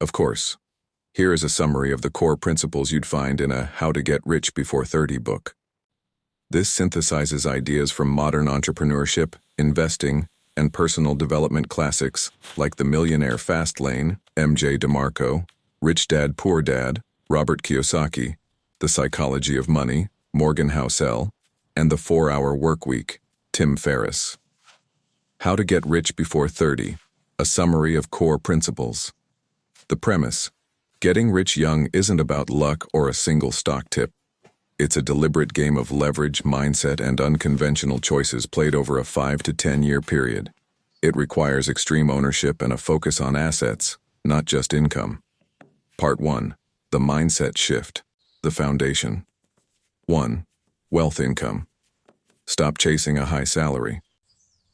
Of course, here is a summary of the core principles you'd find in a How to Get Rich Before 30 book. This synthesizes ideas from modern entrepreneurship, investing, and personal development classics like The Millionaire Fast Lane, M.J. DeMarco, Rich Dad Poor Dad, Robert Kiyosaki, The Psychology of Money, Morgan Housel, and The 4-Hour Workweek, Tim Ferriss. How to Get Rich Before 30, a summary of core principles. The premise: getting rich young isn't about luck or a single stock tip. It's a deliberate game of leverage, mindset, and unconventional choices played over a 5 to 10-year period. It requires extreme ownership and a focus on assets, not just income. Part 1. The Mindset Shift. The Foundation. 1. Wealth income. Stop chasing a high salary.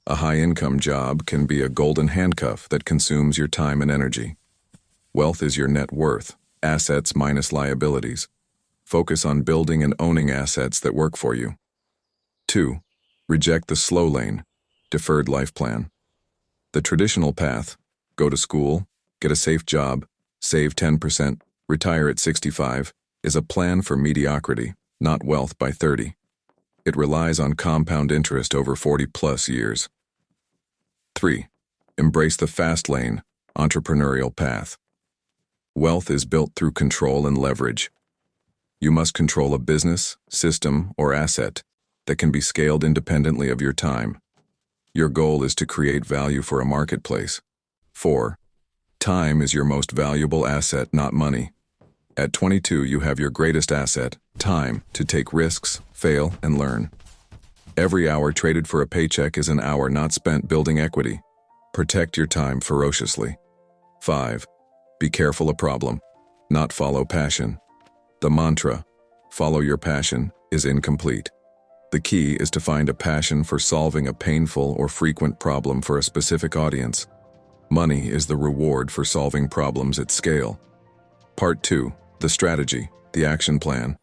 A high-income job can be a golden handcuff that consumes your time and energy. Wealth is your net worth, assets minus liabilities. Focus on building and owning assets that work for you. 2. Reject the slow lane, deferred life plan. The traditional path: go to school, get a safe job, save 10%, retire at 65, is a plan for mediocrity, not wealth by 30. It relies on compound interest over 40-plus years. 3. Embrace the fast lane, entrepreneurial path. Wealth is built through control and leverage. You must control a business, system, or asset that can be scaled independently of your time. Your goal is to create value for a marketplace. 4. Time is your most valuable asset, not money. At 22, you have your greatest asset, time, to take risks, fail, and learn. Every hour traded for a paycheck is an hour not spent building equity. Protect your time ferociously. 5. Be careful a problem, not follow passion. The mantra, follow your passion, is incomplete. The key is to find a passion for solving a painful or frequent problem for a specific audience. Money is the reward for solving problems at scale. Part 2. The strategy, the action plan.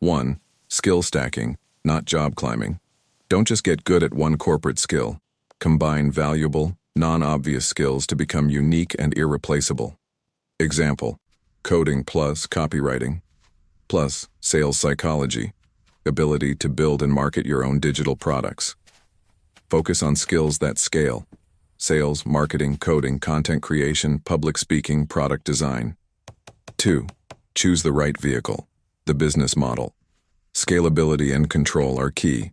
1. Skill stacking, not job climbing. Don't just get good at one corporate skill. Combine valuable, non-obvious skills to become unique and irreplaceable. Example: coding plus copywriting, plus sales psychology, ability to build and market your own digital products. Focus on skills that scale: sales, marketing, coding, content creation, public speaking, product design. 2. Choose the right vehicle, the business model. Scalability and control are key.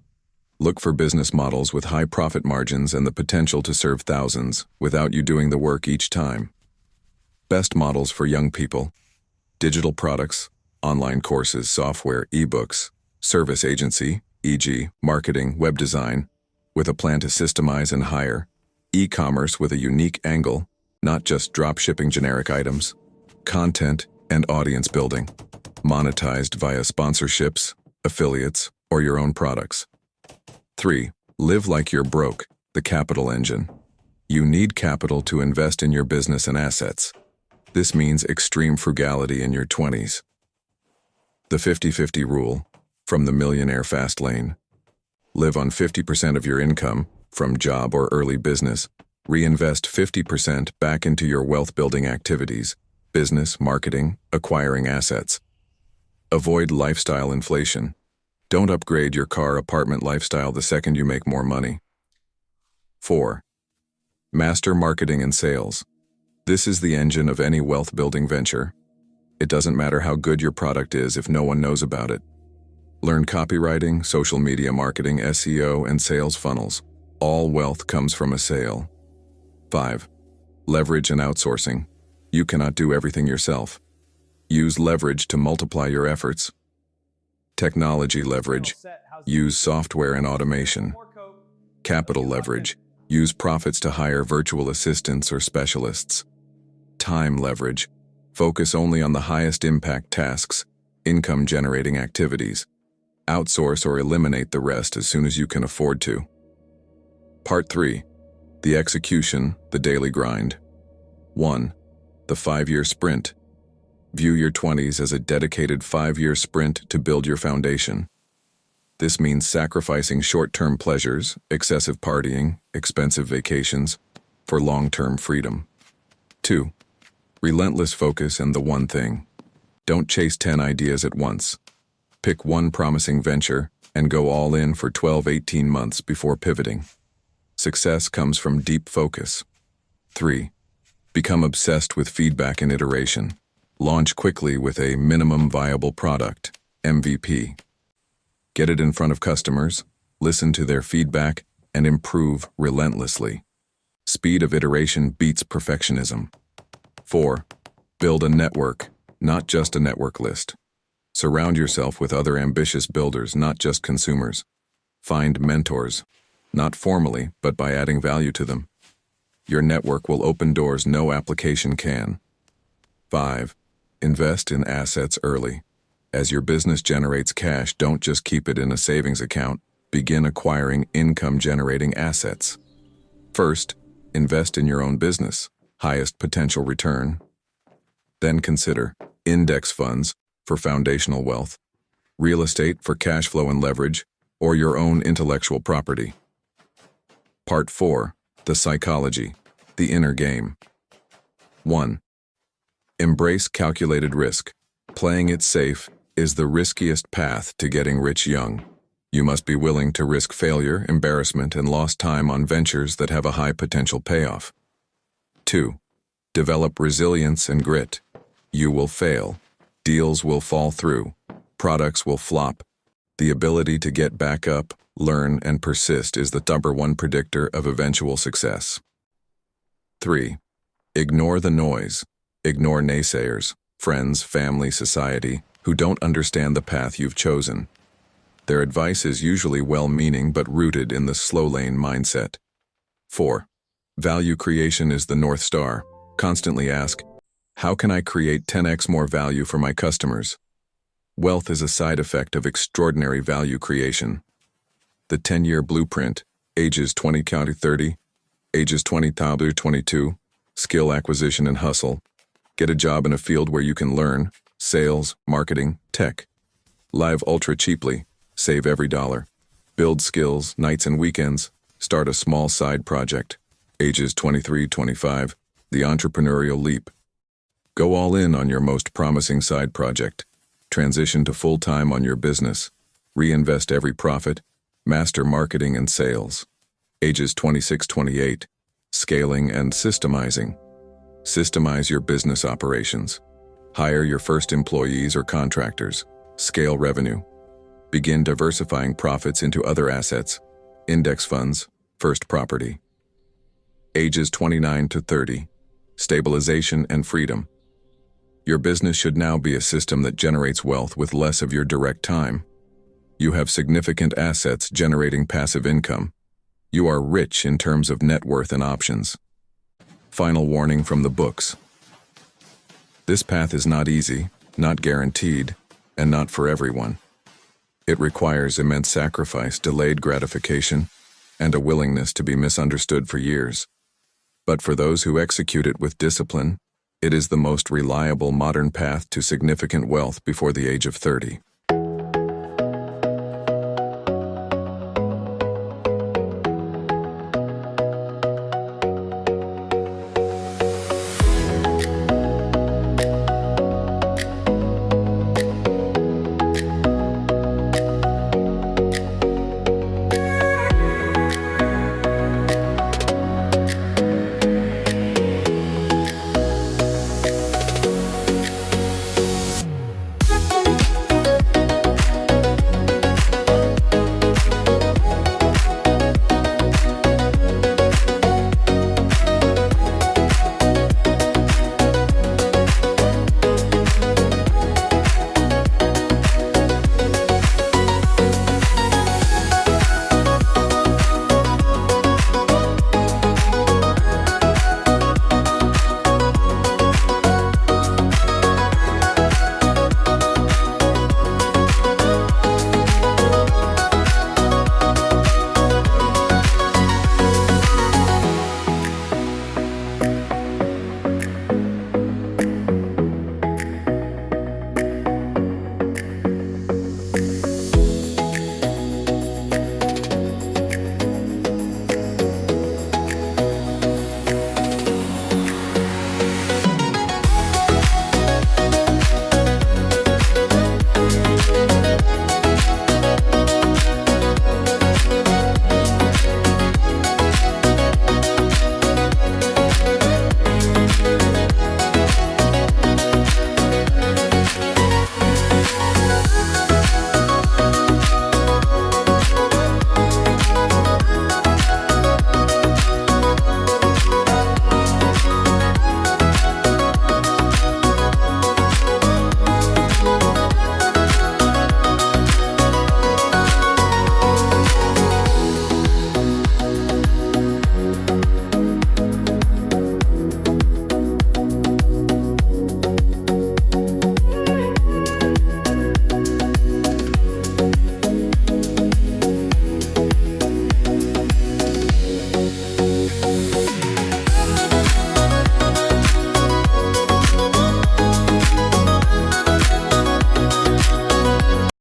Look for business models with high profit margins and the potential to serve thousands without you doing the work each time. Best models for young people: digital products, online courses, software, ebooks, service agency, e.g., marketing, web design, with a plan to systemize and hire, e-commerce with a unique angle, not just drop-shipping generic items, content and audience building, monetized via sponsorships, affiliates, or your own products. 3. Live like you're broke, the capital engine. You need capital to invest in your business and assets. This means extreme frugality in your 20s. The 50-50 rule, from The Millionaire Fast Lane. Live on 50% of your income, from job or early business. Reinvest 50% back into your wealth-building activities, business, marketing, acquiring assets. Avoid lifestyle inflation. Don't upgrade your car apartment lifestyle the second you make more money. 4. Master marketing and sales. This is the engine of any wealth-building venture. It doesn't matter how good your product is if no one knows about it. Learn copywriting, social media marketing, SEO, and sales funnels. All wealth comes from a sale. 5. Leverage and outsourcing. You cannot do everything yourself. Use leverage to multiply your efforts. Technology leverage. Use software and automation. Capital leverage. Use profits to hire virtual assistants or specialists. Time leverage. Focus only on the highest impact tasks, income-generating activities. Outsource or eliminate the rest as soon as you can afford to. Part 3. The execution, the daily grind. 1. The 5-year sprint. View your 20s as a dedicated 5-year sprint to build your foundation. This means sacrificing short-term pleasures, excessive partying, expensive vacations, for long-term freedom. 2. Relentless focus and the one thing. Don't chase 10 ideas at once. Pick one promising venture and go all in for 12-18 months before pivoting. Success comes from deep focus. 3. Become obsessed with feedback and iteration. Launch quickly with a minimum viable product, MVP. Get it in front of customers, listen to their feedback, and improve relentlessly. Speed of iteration beats perfectionism. 4. Build a network, not just a network list. Surround yourself with other ambitious builders, not just consumers. Find mentors, not formally, but by adding value to them. Your network will open doors no application can. 5. Invest in assets early. As your business generates cash, don't just keep it in a savings account. Begin acquiring income-generating assets. First, invest in your own business, highest potential return. Then consider index funds for foundational wealth, real estate for cash flow and leverage, or your own intellectual property. Part 4. The psychology, the inner game. 1. Embrace calculated risk. Playing it safe is the riskiest path to getting rich young. You must be willing to risk failure, embarrassment, and lost time on ventures that have a high potential payoff. 2. Develop resilience and grit. You will fail. Deals will fall through. Products will flop. The ability to get back up, learn, and persist is the number one predictor of eventual success. 3. Ignore the noise. Ignore naysayers, friends, family, society, who don't understand the path you've chosen. Their advice is usually well-meaning but rooted in the slow lane mindset. 4. Value creation is the North Star. Constantly ask, how can I create 10x more value for my customers? Wealth is a side effect of extraordinary value creation. The 10-year blueprint, ages 20 to 30, ages 20 to 22, skill acquisition and hustle. Get a job in a field where you can learn, sales, marketing, tech. Live ultra cheaply, save every dollar. Build skills, nights and weekends. Start a small side project. Ages 23-25, the entrepreneurial leap. Go all in on your most promising side project. Transition to full-time on your business. Reinvest every profit. Master marketing and sales. Ages 26-28, scaling and systemizing. Systemize your business operations. Hire your first employees or contractors. Scale revenue. Begin diversifying profits into other assets, index funds, first property. Ages 29 to 30, stabilization and freedom. Your business should now be a system that generates wealth with less of your direct time. You have significant assets generating passive income. You are rich in terms of net worth and options. Final warning from the books. This path is not easy, not guaranteed, and not for everyone. It requires immense sacrifice, delayed gratification, and a willingness to be misunderstood for years. But for those who execute it with discipline, it is the most reliable modern path to significant wealth before the age of 30.